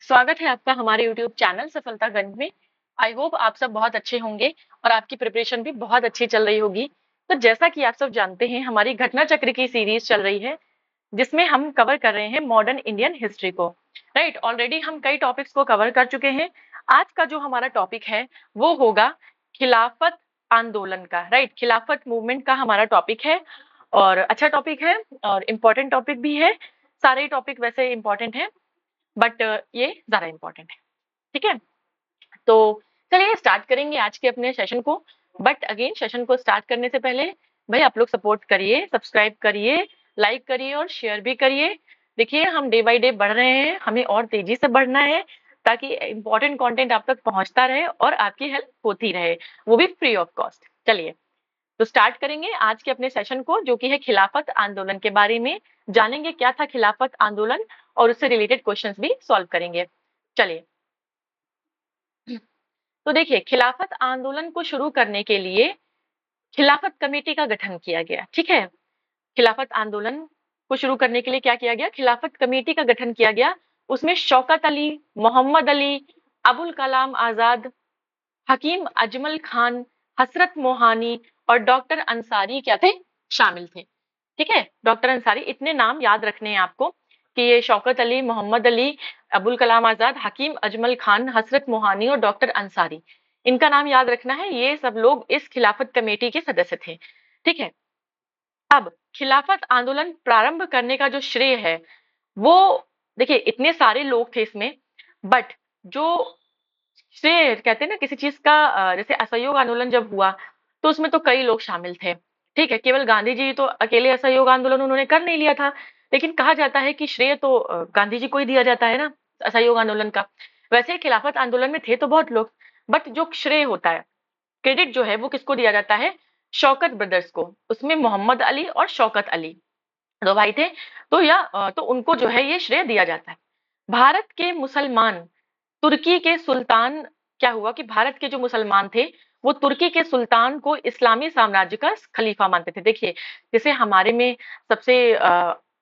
स्वागत है आपका हमारे यूट्यूब चैनल सफलतागंज में। आई होप आप सब बहुत अच्छे होंगे और आपकी प्रिपरेशन भी बहुत अच्छी चल रही होगी। तो जैसा कि आप सब जानते हैं, हमारी घटना चक्र की सीरीज चल रही है जिसमें हम कवर कर रहे हैं मॉडर्न इंडियन हिस्ट्री को। राइट, ऑलरेडी हम कई टॉपिक्स को कवर कर चुके हैं। आज का जो हमारा टॉपिक है वो होगा खिलाफत आंदोलन का। राइट, खिलाफत मूवमेंट का हमारा टॉपिक है और अच्छा टॉपिक है और इम्पोर्टेंट टॉपिक भी है। सारे टॉपिक वैसे इम्पोर्टेंट है बट ये ज्यादा इम्पोर्टेंट है। ठीक है, तो चलिए स्टार्ट करेंगे आज के अपने सेशन को। बट अगेन, सेशन को स्टार्ट करने से पहले भाई आप लोग सपोर्ट करिए, सब्सक्राइब करिए, लाइक करिए और शेयर भी करिए। देखिए, हम डे बाय डे बढ़ रहे हैं, हमें और तेजी से बढ़ना है ताकि इंपॉर्टेंट कंटेंट आप तक पहुंचता रहे और आपकी हेल्प होती रहे, वो भी फ्री ऑफ कॉस्ट। चलिए तो स्टार्ट करेंगे आज के अपने सेशन को, जो कि है खिलाफत आंदोलन के बारे में। जानेंगे क्या था खिलाफत आंदोलन और उससे रिलेटेड क्वेश्चंस भी सॉल्व करेंगे। चलिए, तो देखिए, खिलाफत आंदोलन को शुरू करने के लिए खिलाफत कमेटी का गठन किया गया। ठीक है, खिलाफत आंदोलन को शुरू करने के लिए क्या किया गया? खिलाफत कमेटी का गठन किया गया। उसमें शौकत अली, मोहम्मद अली, अबुल कलाम आजाद, हकीम अजमल खान, हसरत मोहानी और डॉक्टर अंसारी क्या थे? शामिल थे। ठीक है, डॉक्टर अंसारी, इतने नाम याद रखने हैं आपको कि ये शौकत अली, मोहम्मद अली, अबुल कलाम आजाद, हकीम अजमल खान, हसरत मोहानी और डॉक्टर अंसारी, इनका नाम याद रखना है। ये सब लोग इस खिलाफत कमेटी के सदस्य थे। ठीक है, अब खिलाफत आंदोलन प्रारंभ करने का जो श्रेय है वो, देखिए इतने सारे लोग थे इसमें, बट जो श्रेय कहते हैं ना किसी चीज का, जैसे असहयोग आंदोलन जब हुआ तो उसमें तो कई लोग शामिल थे। ठीक है, केवल गांधी जी तो अकेले असहयोग आंदोलन उन्होंने कर नहीं लिया था, लेकिन कहा जाता है कि श्रेय तो गांधी जी को ही दिया जाता है ना असहयोग आंदोलन का। वैसे ही खिलाफत आंदोलन में थे तो बहुत लोग, बट जो श्रेय होता है, क्रेडिट जो है वो किसको दिया जाता है? शौकत ब्रदर्स को। उसमें मोहम्मद अली और शौकत अली दो भाई थे, तो उनको जो है ये श्रेय दिया जाता है। भारत के मुसलमान तुर्की के सुल्तान, क्या हुआ कि भारत के जो मुसलमान थे वो तुर्की के सुल्तान को इस्लामी साम्राज्य का खलीफा मानते थे। देखिए, जैसे हमारे में सबसे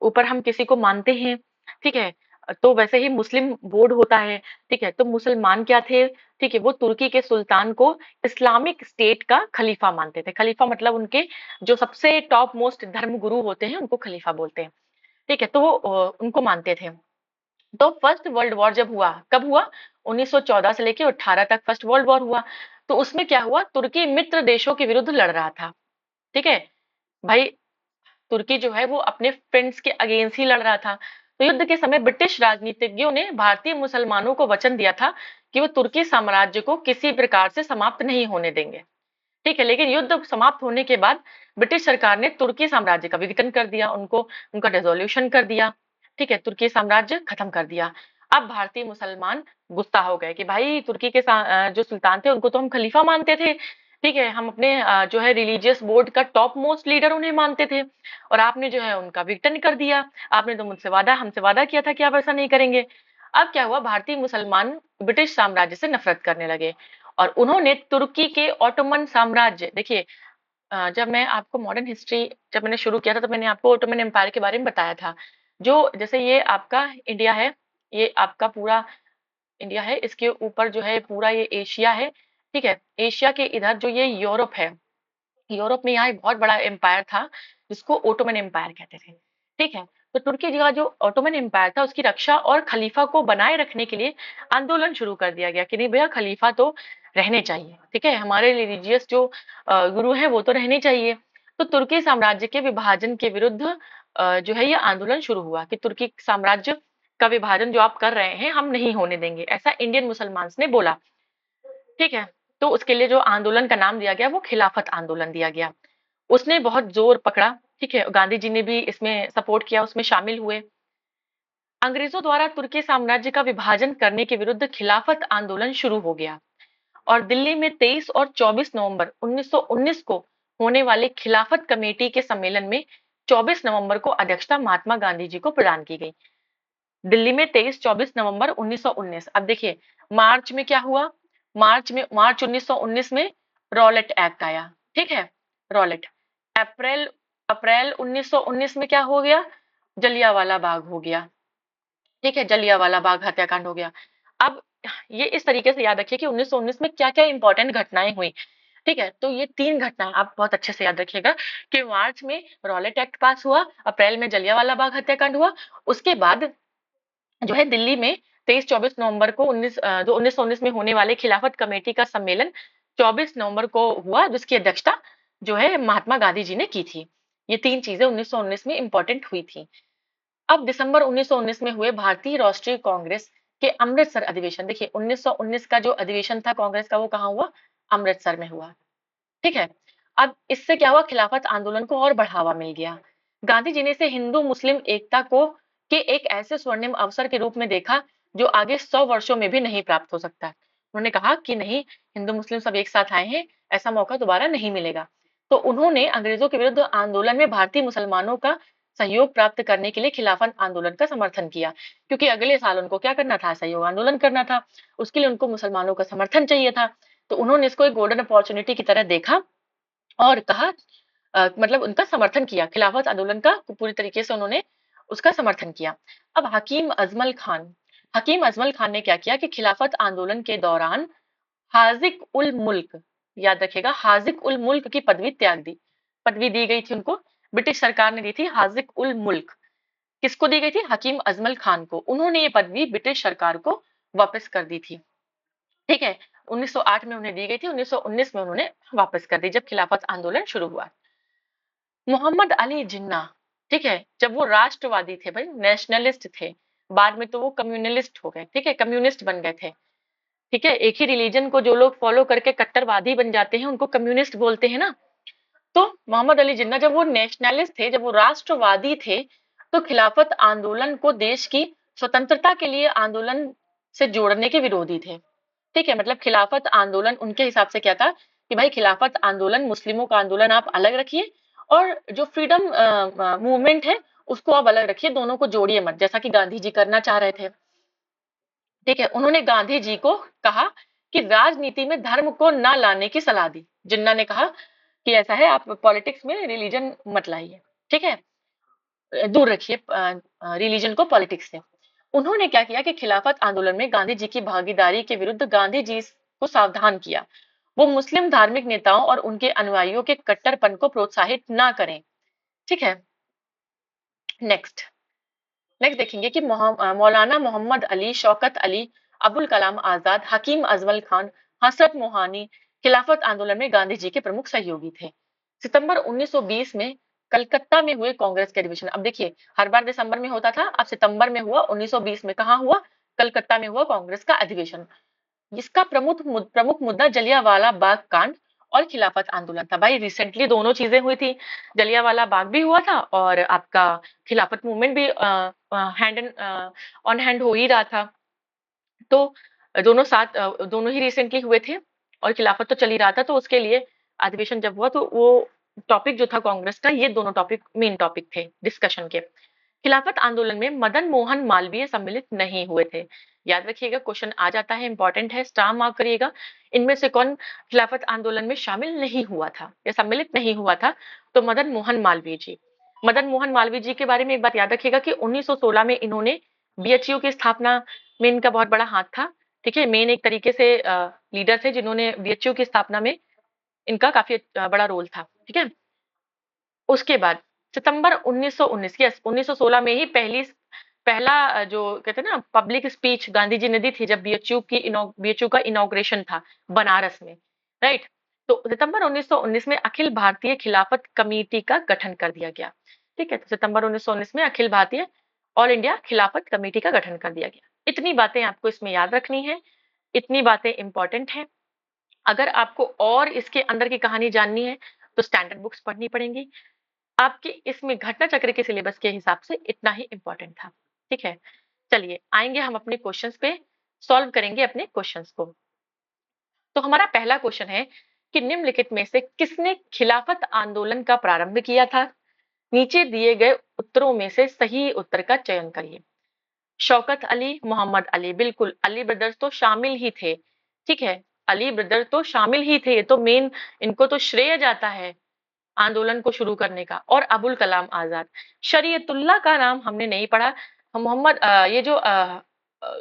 ऊपर हम किसी को मानते हैं, ठीक है, तो वैसे ही मुस्लिम बोर्ड होता है। ठीक है, तो मुसलमान क्या थे? ठीक है, वो तुर्की के सुल्तान को इस्लामिक स्टेट का खलीफा मानते थे। खलीफा मतलब उनके जो सबसे टॉप मोस्ट धर्म गुरु होते हैं उनको खलीफा बोलते हैं। ठीक है, तो वो उनको मानते थे। तो फर्स्ट वर्ल्ड वॉर जब हुआ, कब हुआ? 1914 से लेके 18 तक फर्स्ट वर्ल्ड वॉर हुआ। तो उसमें क्या हुआ? तुर्की मित्र देशों के विरुद्ध लड़ रहा था। ठीक है भाई, तुर्की जो है वो अपने फ्रेंड्स के अगेंस्ट ही लड़ रहा था। तो युद्ध के समय ब्रिटिश राजनीतिज्ञों ने भारतीय मुसलमानों को वचन दिया था कि वो तुर्की साम्राज्य को किसी प्रकार से समाप्त नहीं होने देंगे। ठीक है, लेकिन युद्ध समाप्त होने के बाद ब्रिटिश सरकार ने तुर्की साम्राज्य का विघटन कर दिया, उनको उनका डिसोल्यूशन कर दिया। ठीक है, तुर्की साम्राज्य खत्म कर दिया। अब भारतीय मुसलमान गुस्सा हो गए कि भाई तुर्की के जो सुल्तान थे उनको तो हम खलीफा मानते थे। ठीक है, हम अपने जो है रिलीजियस बोर्ड का टॉप मोस्ट लीडर उन्हें मानते थे और आपने जो है उनका विघटन कर दिया। आपने तो मुझसे वादा हमसे वादा किया था कि आप ऐसा नहीं करेंगे। अब क्या हुआ? भारतीय मुसलमान ब्रिटिश साम्राज्य से नफरत करने लगे और उन्होंने तुर्की के ऑटोमन साम्राज्य, देखिए जब मैं आपको मॉडर्न हिस्ट्री जब मैंने शुरू किया था तो मैंने आपको ऑटोमन एम्पायर के बारे में बताया था। जो जैसे ये आपका इंडिया है, ये आपका पूरा इंडिया है, इसके ऊपर जो है पूरा ये एशिया है। ठीक है, एशिया के इधर जो ये यूरोप है, यूरोप में यहाँ एक बहुत बड़ा एम्पायर था जिसको ओटोमन एम्पायर कहते थे। ठीक है, तो तुर्की का जो ओटोमन एम्पायर था उसकी रक्षा और खलीफा को बनाए रखने के लिए आंदोलन शुरू कर दिया गया कि नहीं भैया, खलीफा तो रहने चाहिए। ठीक है, हमारे रिलीजियस जो गुरु हैं वो तो रहने चाहिए। तो तुर्की साम्राज्य के विभाजन के विरुद्ध जो है ये आंदोलन शुरू हुआ कि तुर्की साम्राज्य का विभाजन जो आप कर रहे हैं हम नहीं होने देंगे, ऐसा इंडियन मुसलमान ने बोला। ठीक है, तो उसके लिए जो आंदोलन का नाम दिया गया वो खिलाफत आंदोलन दिया गया। उसने बहुत जोर पकड़ा। ठीक है, गांधी जी ने भी इसमें सपोर्ट किया, उसमें शामिल हुए। अंग्रेजों द्वारा तुर्की साम्राज्य का विभाजन करने के विरुद्ध खिलाफत आंदोलन शुरू हो गया और दिल्ली में 23 और 24 नवंबर 1919 को होने वाले खिलाफत कमेटी के सम्मेलन में 24 नवंबर को अध्यक्षता महात्मा गांधी जी को प्रदान की गई। दिल्ली में 23-24 नवंबर 1919। अब देखिए, मार्च में क्या हुआ? मार्च 1919 में रॉलेट एक्ट आया। ठीक है, रॉलेट। अप्रैल अप्रैल 1919 में क्या हो गया? जलियांवाला बाग हो गया। ठीक है, जलियांवाला बाग हत्याकांड हो गया। अब ये इस तरीके से याद रखिए कि 1919 में क्या-क्या इंपॉर्टेंट घटनाएं हुई। ठीक है, तो ये 3 घटनाएं आप बहुत अच्छे से याद रखिएगा कि मार्च में रॉलेट एक्ट पास हुआ, अप्रैल में जलियांवाला बाग हत्याकांड हुआ, उसके बाद जो है दिल्ली में 23-24 नवंबर को 1919 में होने वाले खिलाफत कमेटी का सम्मेलन 24 नवंबर को हुआ, जिसकी अध्यक्षता जो है महात्मा गांधी जी ने की थी। ये 3 चीजें 1919 में इंपॉर्टेंट हुई थी। अब दिसंबर 1919 में हुए भारतीय राष्ट्रीय कांग्रेस के अमृतसर अधिवेशन, देखिए 1919 का जो अधिवेशन था कांग्रेस का वो कहाँ हुआ? अमृतसर में हुआ। ठीक है। अब इससे क्या हुआ? खिलाफत आंदोलन को और बढ़ावा मिल गया। गांधी जी ने इसे हिंदू मुस्लिम एकता को के एक ऐसे स्वर्णिम अवसर के रूप में देखा जो आगे 100 वर्षों में भी नहीं प्राप्त हो सकता। उन्होंने कहा कि नहीं, हिंदू मुस्लिम सब एक साथ आए हैं, ऐसा मौका दोबारा नहीं मिलेगा। तो उन्होंने अंग्रेजों के विरुद्ध आंदोलन में भारतीय मुसलमानों का सहयोग प्राप्त करने के लिए खिलाफत आंदोलन का समर्थन किया, क्योंकि अगले साल उनको क्या करना था? सहयोग आंदोलन करना था। उसके लिए उनको मुसलमानों का समर्थन चाहिए था। तो उन्होंने इसको एक गोल्डन अपॉर्चुनिटी की तरह देखा और कहा, मतलब उनका समर्थन किया, खिलाफत आंदोलन का पूरी तरीके से उन्होंने उसका समर्थन किया। अब हकीम अजमल खान ने क्या किया कि खिलाफत आंदोलन के दौरान हाजिक उल मुल्क, याद रखिएगा, हाजिक उल मुल्क की पदवी त्याग दी। पदवी दी गई थी उनको, ब्रिटिश सरकार ने दी थी हाजिक उल मुल्क। किसको दी गई थी? हकीम अजमल खान को। उन्होंने ये पदवी ब्रिटिश सरकार को वापस कर दी थी। ठीक है, 1908 में उन्हें दी गई थी, 1919 में उन्होंने वापस कर दी जब खिलाफत आंदोलन शुरू हुआ। मोहम्मद अली जिन्ना, ठीक है, जब वो राष्ट्रवादी थे, भाई नेशनलिस्ट थे, बाद में तो वो कम्युनलिस्ट हो गए, ठीक है, कम्युनिस्ट बन गए थे। ठीक है, एक ही रिलीजन को जो लोग फॉलो करके कट्टरवादी बन जाते हैं उनको कम्युनिस्ट बोलते हैं ना। तो मोहम्मद अली जिन्ना जब वो नेशनलिस्ट थे, जब वो राष्ट्रवादी थे, तो खिलाफत आंदोलन को देश की स्वतंत्रता के लिए आंदोलन से जोड़ने के विरोधी थे। ठीक है, मतलब खिलाफत आंदोलन उनके हिसाब से क्या था कि भाई खिलाफत आंदोलन, मुस्लिमों का आंदोलन आप अलग रखिए और जो फ्रीडम मूवमेंट है उसको आप अलग रखिए, दोनों को जोड़िए मत, जैसा कि गांधी जी करना चाह रहे थे। ठीक है, उन्होंने गांधी जी को कहा कि राजनीति में धर्म को ना लाने की सलाह दी। जिन्ना ने कहा कि ऐसा है, आप पॉलिटिक्स में रिलीजन मत लाइए। ठीक है, दूर रखिए रिलीजन को पॉलिटिक्स से। उन्होंने क्या किया कि खिलाफत आंदोलन में गांधी जी की भागीदारी के विरुद्ध गांधी जी को सावधान किया, वो मुस्लिम धार्मिक नेताओं और उनके अनुयायियों के कट्टरपन को प्रोत्साहित ना करें। ठीक है, नेक्स्ट नेक्स्ट देखेंगे कि मौलाना मोहम्मद अली, शौकत अली, अबुल कलाम आजाद, हकीम अजमल खान, हसरत मोहानी खिलाफत आंदोलन में गांधी जी के प्रमुख सहयोगी थे। सितंबर 1920 में कलकत्ता में हुए कांग्रेस के अधिवेशन, अब देखिए हर बार दिसंबर में होता था, अब सितंबर में हुआ, 1920 में कहाँ हुआ? कलकत्ता में हुआ कांग्रेस का अधिवेशन। इसका प्रमुख मुद्दा जलियांवाला बाग कांड और खिलाफत आंदोलन था। भाई रिसेंटली दोनों चीजें हुई थी, जलियांवाला बाग भी हुआ था और आपका खिलाफत मूवमेंट भी हैंड ऑन हैंड हो ही रहा था। तो दोनों साथ दोनों ही रिसेंटली हुए थे और खिलाफत तो चल ही रहा था, तो उसके लिए अधिवेशन जब हुआ तो वो टॉपिक जो था कांग्रेस का, ये दोनों टॉपिक मेन टॉपिक थे डिस्कशन के। खिलाफत आंदोलन में मदन मोहन मालवीय सम्मिलित नहीं हुए थे। याद रखिएगा, क्वेश्चन आ जाता है, इंपॉर्टेंट है, स्टार मार्क करिएगा। इनमें से कौन खिलाफत आंदोलन में शामिल नहीं हुआ था या सम्मिलित नहीं हुआ था? तो मदन मोहन मालवीय जी। मदन मोहन मालवीय जी के बारे में एक बात याद रखिएगा कि 1916 में इन्होंने बीएचयू की स्थापना में इनका बहुत बड़ा हाथ था। ठीक है, मेन एक तरीके से लीडर थे जिन्होंने बीएचयू की स्थापना में इनका काफी बड़ा रोल था। ठीक है, उसके बाद सितंबर 1919, यस 1916 में ही पहला जो कहते हैं ना पब्लिक स्पीच गांधी जी ने दी थी जब बीएचयू का इनॉग्रेशन था बनारस में, राइट। तो सितंबर 1919 में अखिल भारतीय खिलाफत कमेटी का गठन कर दिया गया। ठीक है, तो सितंबर 1919 में अखिल भारतीय ऑल इंडिया खिलाफत कमेटी का गठन कर दिया गया। इतनी बातें आपको इसमें याद रखनी है, इतनी बातें इंपॉर्टेंट है। अगर आपको और इसके अंदर की कहानी जाननी है तो स्टैंडर्ड बुक्स पढ़नी पड़ेंगी। आपके इसमें घटना चक्र के सिलेबस के हिसाब से इतना ही इंपॉर्टेंट था। ठीक है, चलिए आएंगे हम अपने क्वेश्चंस पे, सॉल्व करेंगे अपने क्वेश्चंस को। तो हमारा पहला क्वेश्चन है कि निम्नलिखित में से किसने खिलाफत आंदोलन का प्रारंभ किया था? नीचे दिए गए उत्तरों में से सही उत्तर का चयन करिए। शौकत अली, मोहम्मद अली, बिल्कुल अली ब्रदर्स तो शामिल ही थे। ठीक है, अली ब्रदर्स तो शामिल ही थे, ये तो मेन, इनको तो श्रेय जाता है आंदोलन को शुरू करने का। और अबुल कलाम आजाद, शरीयतुल्लाह का नाम हमने नहीं पढ़ा। ये जो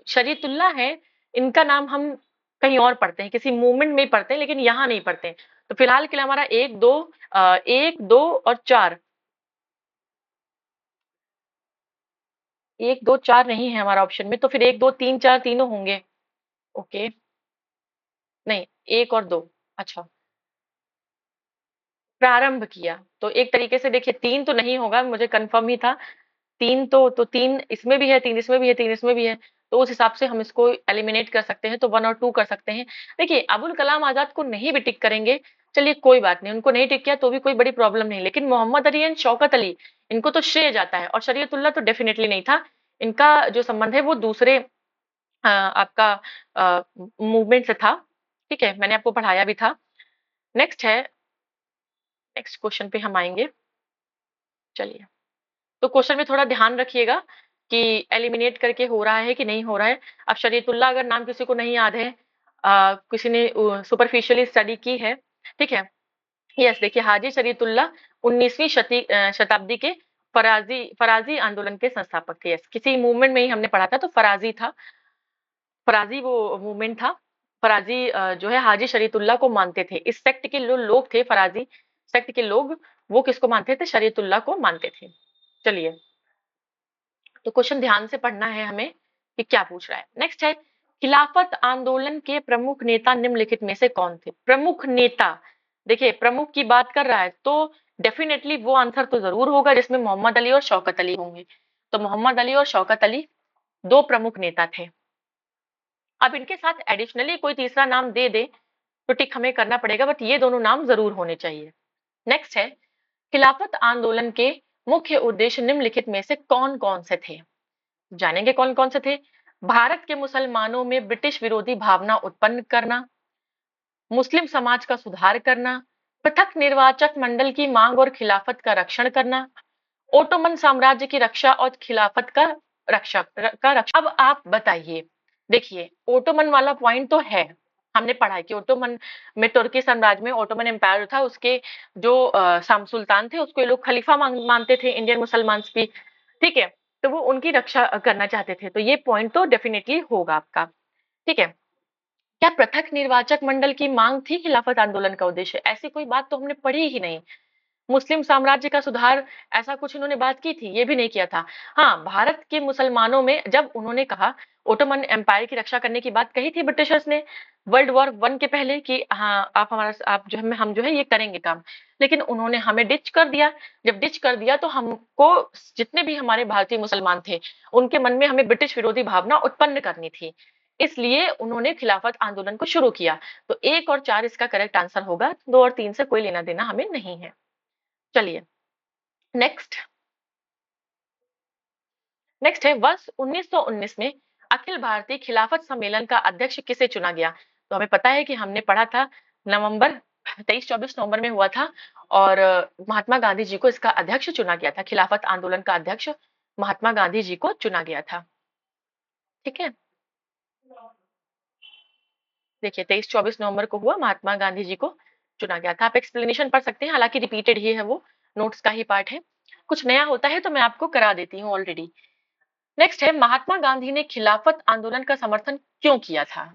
शरीयतुल्लाह है, इनका नाम हम कहीं और पढ़ते हैं, किसी मूवमेंट में ही पढ़ते हैं, लेकिन यहाँ नहीं पढ़ते हैं। तो फिलहाल के लिए हमारा 1, 2 और 4, 1, 2, 4 नहीं है हमारा ऑप्शन में, तो फिर 1, 2, 3, 4 तीनों होंगे। ओके, नहीं 1 और 2, अच्छा प्रारंभ किया, तो एक तरीके से देखिए 3 तो नहीं होगा, मुझे कंफर्म ही था। 3 तो 3 इसमें भी है, 3 इसमें भी है, 3 इसमें भी है, तो उस हिसाब से हम इसको एलिमिनेट कर सकते हैं, तो 1 और 2 कर सकते हैं। देखिए अबुल कलाम आजाद को नहीं भी टिक करेंगे, चलिए कोई बात नहीं, उनको नहीं टिक किया तो भी कोई बड़ी प्रॉब्लम नहीं, लेकिन मोहम्मद अली एंड शौकत अली, इनको तो श्रेय जाता है, और शरीयतुल्लाह तो डेफिनेटली नहीं था। इनका जो संबंध है वो दूसरे आपका मूवमेंट से था। ठीक है, मैंने आपको पढ़ाया भी था। नेक्स्ट है, नेक्स्ट क्वेश्चन पे हम आएंगे। चलिए, तो क्वेश्चन में थोड़ा ध्यान रखिएगा कि एलिमिनेट करके हो रहा है कि नहीं हो रहा है। अब शरीयतुल्लाह अगर नाम किसी को नहीं याद है, किसी ने सुपरफिशियली स्टडी की है, ठीक है। यस, देखिए हाजी शरीयतुल्लाह 19वीं शताब्दी के फराजी फराजी आंदोलन के संस्थापक थे। यस, किसी मूवमेंट में ही हमने पढ़ा था, तो फराजी था, फराजी वो मूवमेंट था। फराजी जो है हाजी शरीयतुल्लाह को मानते थे। इस सेक्ट के जो लोग थे, फराजी सेक्ट के लोग, वो किसको मानते थे? शरीयतुल्लाह को मानते थे। चलिए, तो क्वेश्चन ध्यान से पढ़ना है हमें कि क्या पूछ रहा है। नेक्स्ट है, खिलाफत आंदोलन के प्रमुख नेता निम्नलिखित में से कौन थे? प्रमुख नेता, देखिए प्रमुख की बात कर रहा है तो डेफिनेटली वो आंसर तो जरूर होगा जिसमें मोहम्मद अली और शौकत अली होंगे। तो मोहम्मद अली और शौकत अली दो प्रमुख नेता थे। अब इनके साथ एडिशनली कोई तीसरा नाम दे दे तो टिक हमें करना पड़ेगा, बट ये दोनों नाम जरूर होने चाहिए। नेक्स्ट है, खिलाफत आंदोलन के मुख्य उद्देश्य निम्नलिखित में से कौन कौन से थे? जानेंगे कौन कौन से थे। भारत के मुसलमानों में ब्रिटिश विरोधी भावना उत्पन्न करना, मुस्लिम समाज का सुधार करना, पृथक निर्वाचक मंडल की मांग और खिलाफत का रक्षण करना, ओटोमन साम्राज्य की रक्षा और खिलाफत का रक्षा। अब आप बताइए, देखिए ओटोमन वाला पॉइंट तो है, हमने पढ़ा है कि ओटोमन में, तुर्की साम्राज्य में ओटोमन एम्पायर था, उसके जो सुल्तान थे उसको ये लोग खलीफा मानते थे, इंडियन मुसलमान भी। ठीक है, तो वो उनकी रक्षा करना चाहते थे, तो ये पॉइंट तो डेफिनेटली होगा आपका। ठीक है, क्या पृथक निर्वाचक मंडल की मांग थी खिलाफत आंदोलन का उद्देश्य? ऐसी कोई बात तो हमने पढ़ी ही नहीं। मुस्लिम साम्राज्य का सुधार, ऐसा कुछ इन्होंने बात की थी? ये भी नहीं किया था। हाँ, भारत के मुसलमानों में जब उन्होंने कहा, ओटोमन एम्पायर की रक्षा करने की बात कही थी ब्रिटिशर्स ने वर्ल्ड वॉर 1 के पहले कि हाँ आप हमारा, आप जो है, हम जो है ये करेंगे काम, लेकिन उन्होंने हमें डिच कर दिया। जब डिच कर दिया तो हमको, जितने भी हमारे भारतीय मुसलमान थे, उनके मन में हमें ब्रिटिश विरोधी भावना उत्पन्न करनी थी, इसलिए उन्होंने खिलाफत आंदोलन को शुरू किया। तो 1 और 4 इसका करेक्ट आंसर होगा, 2 और 3 से कोई लेना देना हमें नहीं है। चलिए, नेक्स्ट, नेक्स्ट है, वर्ष 1919 में अखिल भारतीय खिलाफत सम्मेलन का अध्यक्ष किसे चुना गया? तो हमें पता है कि हमने पढ़ा था, नवंबर 23-24 नवंबर में हुआ था, और महात्मा गांधी जी को इसका अध्यक्ष चुना गया था। खिलाफत आंदोलन का अध्यक्ष महात्मा गांधी जी को चुना गया था। ठीक है, देखिए 23-24 नवंबर को हुआ, महात्मा गांधी जी को चुना गया था। आप एक्सप्लेनेशन पढ़ सकते हैं, हालांकि रिपीटेड ही है, वो नोट्स का ही पार्ट है। कुछ नया होता है तो मैं आपको करा देती हूँ ऑलरेडी। नेक्स्ट है, महात्मा गांधी ने खिलाफत आंदोलन का समर्थन क्यों किया था?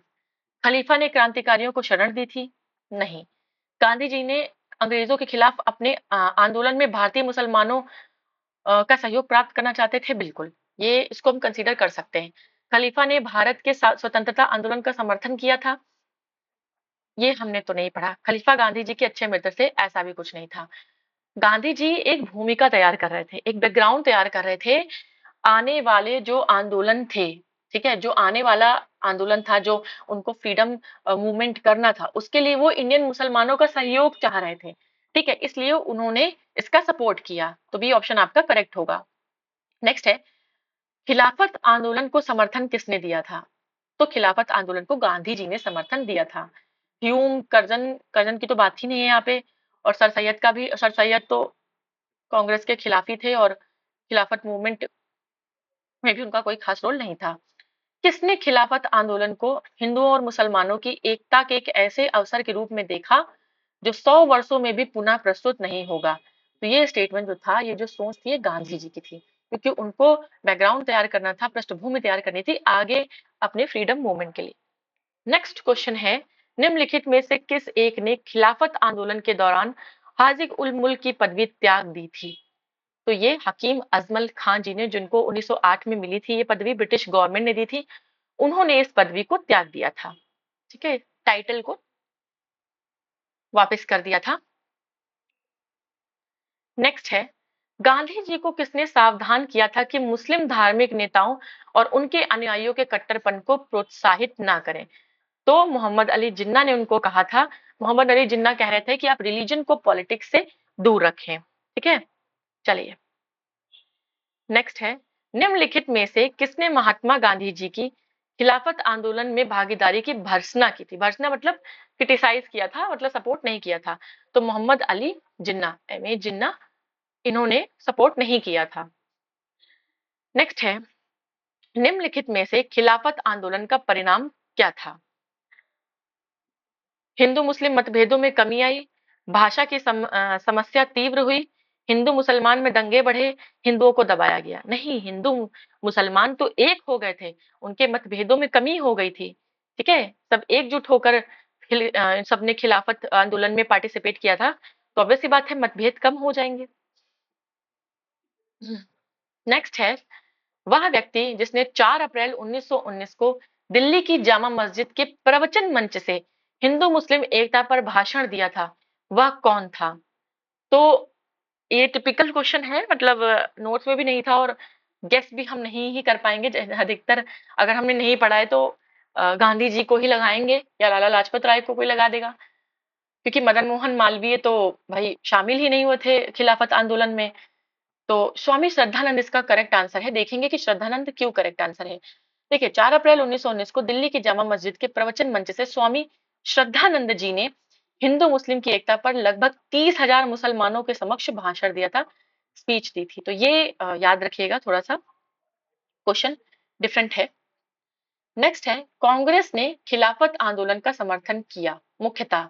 खलीफा ने क्रांतिकारियों को शरण दी थी? नहीं। गांधी जी ने अंग्रेजों के खिलाफ अपने आंदोलन में भारतीय मुसलमानों का सहयोग प्राप्त करना चाहते थे? बिल्कुल, ये इसको हम कंसीडर कर सकते हैं। खलीफा ने भारत के स्वतंत्रता आंदोलन का समर्थन किया था? ये हमने तो नहीं पढ़ा। खलीफा गांधी जी के अच्छे मित्र थे, ऐसा भी कुछ नहीं था। गांधी जी एक भूमिका तैयार कर रहे थे, एक बैकग्राउंड तैयार कर रहे थे, आने वाले जो आंदोलन थे, ठीक है, जो आने वाला आंदोलन था, जो उनको फ्रीडम मूवमेंट करना था, उसके लिए वो इंडियन मुसलमानों का सहयोग चाह रहे थे। ठीक है, इसलिए उन्होंने इसका सपोर्ट किया, तो बी ऑप्शन आपका करेक्ट होगा। नेक्स्ट है, खिलाफत आंदोलन को समर्थन किसने दिया था? तो खिलाफत आंदोलन को गांधी जी ने समर्थन दिया था। ह्यूम, कर्जन, कर्जन की तो बात ही नहीं है यहाँ पे, और सर सैयद का भी, सर सैयद तो कांग्रेस के खिलाफ ही थे, और खिलाफत मूवमेंट में भी उनका कोई खास रोल नहीं था। किसने खिलाफत आंदोलन को हिंदुओं और मुसलमानों की एकता के एक ऐसे अवसर के रूप में देखा जो 100 वर्षों में भी पुनः प्रस्तुत नहीं होगा? तो ये स्टेटमेंट जो था, ये जो सोच थी, ये गांधी जी की थी, क्योंकि उनको बैकग्राउंड तैयार करना था, पृष्ठभूमि तैयार करनी थी आगे अपने फ्रीडम मूवमेंट के लिए। नेक्स्ट क्वेश्चन है, निम्नलिखित में से किस एक ने खिलाफत आंदोलन के दौरान हाजी उल मुल्क की पदवी त्याग दी थी? तो ये हकीम अजमल खान जी ने, जिनको 1908 में मिली थी ये पदवी, ब्रिटिश गवर्नमेंट ने दी थी, उन्होंने इस पदवी को त्याग दिया था। ठीक है, टाइटल को वापस कर दिया था। नेक्स्ट है, गांधी जी को किसने सावधान किया था कि मुस्लिम धार्मिक नेताओं और उनके अनुयायियों के कट्टरपन को प्रोत्साहित ना करें? तो मोहम्मद अली जिन्ना ने उनको कहा था। मोहम्मद अली जिन्ना कह रहे थे कि आप रिलीजन को पॉलिटिक्स से दूर रखें। ठीक है, चलिए नेक्स्ट है, निम्नलिखित में से किसने महात्मा गांधी जी की खिलाफत आंदोलन में भागीदारी की भर्त्सना की थी? भर्त्सना मतलब क्रिटिसाइज किया था, मतलब सपोर्ट नहीं किया था। तो मोहम्मद अली जिन्ना, एम ए जिन्ना, इन्होंने सपोर्ट नहीं किया था। नेक्स्ट है, निम्नलिखित में से खिलाफत आंदोलन का परिणाम क्या था? हिंदू मुस्लिम मतभेदों में कमी आई, भाषा की समस्या तीव्र हुई, हिंदू मुसलमान में दंगे बढ़े, हिंदुओं को दबाया गया। नहीं, हिंदू मुसलमान तो एक हो गए थे, उनके मतभेदों में कमी हो गई थी। ठीक है, सब एकजुट होकर सबने खिलाफत आंदोलन में पार्टिसिपेट किया था, तो ऑब्वियस सी बात है मतभेद कम हो जाएंगे। नेक्स्ट है, वह व्यक्ति जिसने 4 अप्रैल 1919 को दिल्ली की जामा मस्जिद के प्रवचन मंच से हिंदू मुस्लिम एकता पर भाषण दिया था, वह कौन था? तो ये टिपिकल क्वेश्चन है, मतलब नोट्स में भी नहीं था और गेस भी हम नहीं ही कर पाएंगे। अधिकतर अगर हमने नहीं पढ़ा है तो गांधी जी को ही लगाएंगे या लाला लाजपत राय को कोई लगा देगा, क्योंकि मदन मोहन मालवीय तो भाई शामिल ही नहीं हुए थे खिलाफत आंदोलन में। तो स्वामी श्रद्धानंद इसका करेक्ट आंसर है। देखेंगे कि श्रद्धानंद क्यों करेक्ट आंसर है। देखिए, 4 अप्रैल 1919 को दिल्ली की जामा मस्जिद के प्रवचन मंच से स्वामी श्रद्धानंद जी ने हिंदू मुस्लिम की एकता पर लगभग 30,000 मुसलमानों के समक्ष भाषण दिया था, स्पीच दी थी। तो ये याद रखिएगा, थोड़ा सा क्वेश्चन डिफरेंट है। नेक्स्ट है, कांग्रेस ने खिलाफत आंदोलन का समर्थन किया मुख्यतः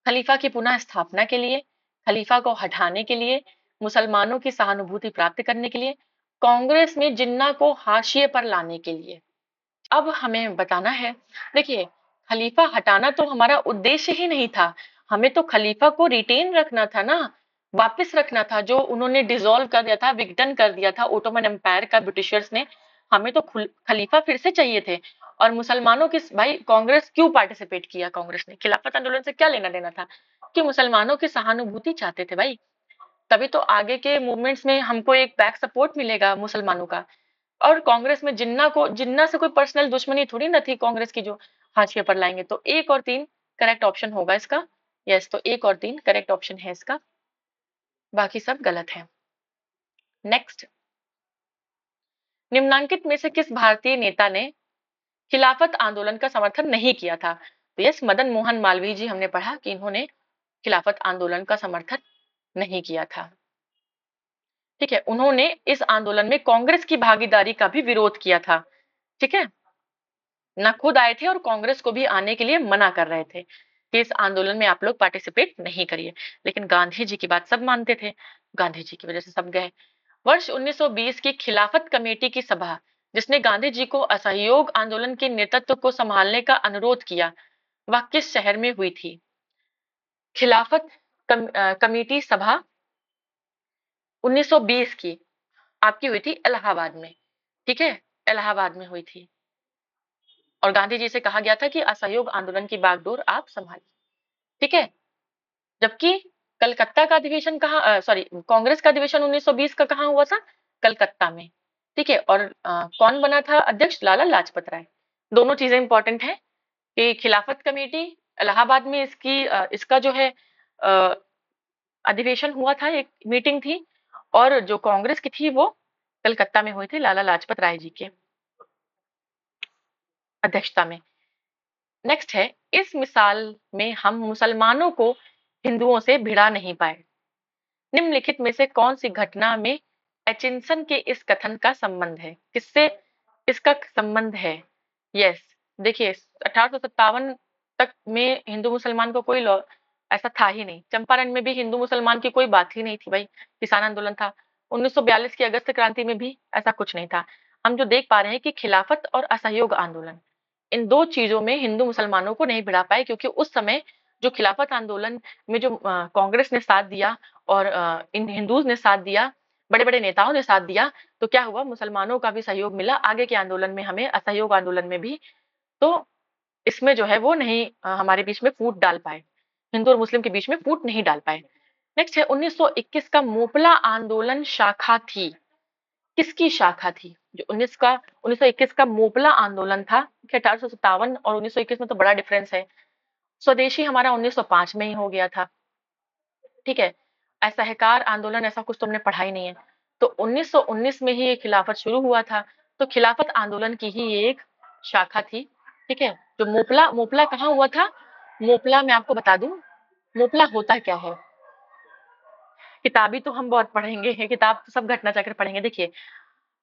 खलीफा की पुनः स्थापना के लिए, खलीफा को हटाने के लिए, मुसलमानों की सहानुभूति प्राप्त करने के लिए, कांग्रेस में जिन्ना को हाशिए पर लाने के लिए। अब हमें बताना है, देखिए खलीफा हटाना तो हमारा उद्देश्य ही नहीं था, हमें तो खलीफा को रिटेन रखना था ना, वापस रखना था, जो उन्होंने डिसॉल्व कर दिया था, विघटन कर दिया था ओटोमन एम्पायर का ब्रिटिशर्स ने। हमें तो खलीफा फिर से चाहिए थे। और मुसलमानों की, भाई कांग्रेस क्यों पार्टिसिपेट किया? कांग्रेस ने खिलाफत आंदोलन से क्या लेना देना था? कि मुसलमानों की सहानुभूति चाहते थे भाई, तभी तो आगे के मूवमेंट्स में हमको एक बैक सपोर्ट मिलेगा मुसलमानों का। और कांग्रेस में जिन्ना से कोई पर्सनल दुश्मनी थोड़ी ना थी कांग्रेस की जो हाशिए पर लाएंगे। तो 1 और 3 करेक्ट ऑप्शन होगा इसका। यस, तो 1 और 3 करेक्ट ऑप्शन है इसका, बाकी सब गलत है। नेक्स्ट, निम्नांकित में से किस भारतीय नेता ने खिलाफत आंदोलन का समर्थन नहीं किया था? तो यस, मदन मोहन मालवीय जी, हमने पढ़ा कि इन्होंने खिलाफत आंदोलन का समर्थन नहीं किया था। ठीक है, उन्होंने इस आंदोलन में कांग्रेस की भागीदारी का भी विरोध किया था। ठीक है, ना खुद आए थे और कांग्रेस को भी आने के लिए मना कर रहे थे कि इस आंदोलन में आप लोग पार्टिसिपेट नहीं करिए। लेकिन गांधी जी की बात सब मानते थे, गांधी जी की वजह से सब गए। वर्ष 1920 की खिलाफत कमेटी की सभा, जिसने गांधी जी को असहयोग आंदोलन के नेतृत्व को संभालने का अनुरोध किया, वह किस शहर में हुई थी? खिलाफत कमेटी सभा 1920 की आपकी हुई थी इलाहाबाद में। ठीक है, इलाहाबाद में हुई थी। और गांधी जी से कहा गया था कि असहयोग आंदोलन की बागडोर आप संभालिए। ठीक है, जबकि कलकत्ता का अधिवेशन कहाँ, सॉरी, कांग्रेस का अधिवेशन 1920 का कहाँ हुआ था? कलकत्ता में। ठीक है, और कौन बना था अध्यक्ष? लाला लाजपत राय। दोनों चीजें इंपॉर्टेंट है कि खिलाफत कमेटी इलाहाबाद में इसका जो है अ, अधिवेशन हुआ था, एक मीटिंग थी, और जो कांग्रेस की थी वो कलकत्ता में हुई थी लाला लाजपत राय जी के अध्यक्षता में। नेक्स्ट है, इस मिसाल में हम मुसलमानों को हिंदुओं से भिड़ा नहीं पाए। निम्नलिखित में से कौन सी घटना में एचिंसन के इस कथन का संबंध है? किससे इसका संबंध है? यस, देखिए 1857 तक में हिंदू मुसलमान को कोई लॉ ऐसा था ही नहीं। चंपारण में भी हिंदू मुसलमान की कोई बात ही नहीं थी भाई, किसान आंदोलन था। 1942 की अगस्त क्रांति में भी ऐसा कुछ नहीं था। हम जो देख पा रहे हैं कि खिलाफत और असहयोग आंदोलन, इन दो चीजों में हिंदू मुसलमानों को नहीं भिड़ा पाए, क्योंकि उस समय जो खिलाफत आंदोलन में जो कांग्रेस ने साथ दिया और इन हिंदूज ने साथ दिया, बड़े बड़े नेताओं ने साथ दिया, तो क्या हुआ, मुसलमानों का भी सहयोग मिला आगे के आंदोलन में, हमें असहयोग आंदोलन में भी। तो इसमें जो है वो नहीं हमारे बीच में फूट डाल पाए, हिंदू और मुस्लिम के बीच में फूट नहीं डाल पाए। नेक्स्ट है 1921 का मोपला आंदोलन शाखा थी। किसकी शाखा थी? जो 1921 का मोपला आंदोलन था, 1857 और 1921 में तो बड़ा डिफरेंस है। स्वदेशी हमारा 1905 में ही हो गया था, ठीक है। असहकार आंदोलन ऐसा कुछ तो हमने पढ़ा ही नहीं है। तो 1919 में ही ये खिलाफत शुरू हुआ था, तो खिलाफत आंदोलन की ही ये एक शाखा थी, ठीक है। जो मोपला मोपला कहाँ हुआ था? मोपला मैं आपको बता दूं, मोपला होता क्या है। किताबी तो हम बहुत पढ़ेंगे, किताब तो सब घटना चक्र पढ़ेंगे। देखिए,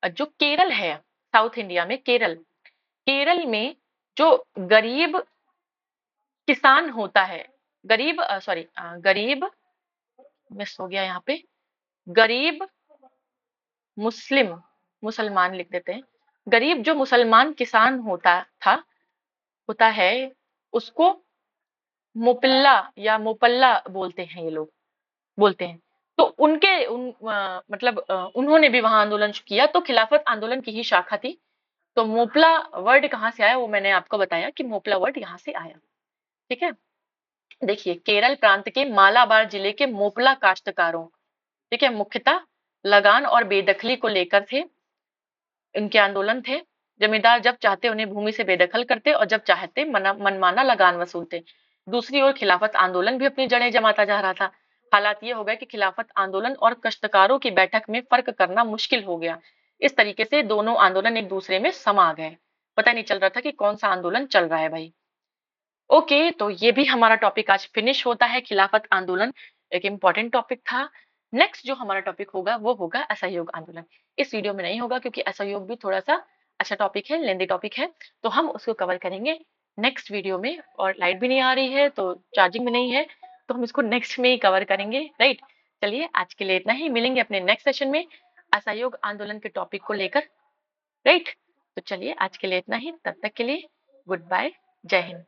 जो केरल है, साउथ इंडिया में केरल, केरल में जो गरीब किसान होता है, गरीब सॉरी गरीब मिस हो गया यहाँ पे, गरीब मुस्लिम, मुसलमान लिख देते हैं। गरीब जो मुसलमान किसान होता है, उसको मुपल्ला या मुपल्ला बोलते हैं, ये लोग बोलते हैं। तो मतलब उन्होंने भी वहां आंदोलन किया, तो खिलाफत आंदोलन की ही शाखा थी। तो मोपला वर्ड कहाँ से आया, वो मैंने आपको बताया कि मोपला वर्ड यहाँ से आया, ठीक है। देखिए, केरल प्रांत के मालाबार जिले के मोपला काश्तकारों, ठीक है, मुख्यतः लगान और बेदखली को लेकर थे, इनके आंदोलन थे। जमींदार जब चाहते उन्हें भूमि से बेदखल करते और जब चाहते मनमाना लगान वसूलते। दूसरी ओर खिलाफत आंदोलन भी अपनी जड़ें जमाता जा रहा था। हालात ये हो गए कि खिलाफत आंदोलन और काश्तकारों की बैठक में फर्क करना मुश्किल हो गया। इस तरीके से दोनों आंदोलन एक दूसरे में समा गए, पता नहीं चल रहा था कि कौन सा आंदोलन चल रहा है भाई। ओके, तो ये भी हमारा टॉपिक आज फिनिश होता है। खिलाफत आंदोलन एक इम्पॉर्टेंट टॉपिक था। नेक्स्ट जो हमारा टॉपिक होगा वो होगा असहयोग आंदोलन। इस वीडियो में नहीं होगा, क्योंकि असहयोग भी थोड़ा सा अच्छा टॉपिक है, लेंदी टॉपिक है, तो हम उसको कवर करेंगे नेक्स्ट वीडियो में। और लाइट भी नहीं आ रही है, तो चार्जिंग भी नहीं है, तो हम इसको नेक्स्ट में ही कवर करेंगे, राइट। चलिए, आज के लिए इतना ही, मिलेंगे अपने नेक्स्ट सेशन में असहयोग आंदोलन के टॉपिक को लेकर, राइट। तो चलिए, आज के लिए इतना ही, तब तक के लिए गुड बाय, जय हिंद।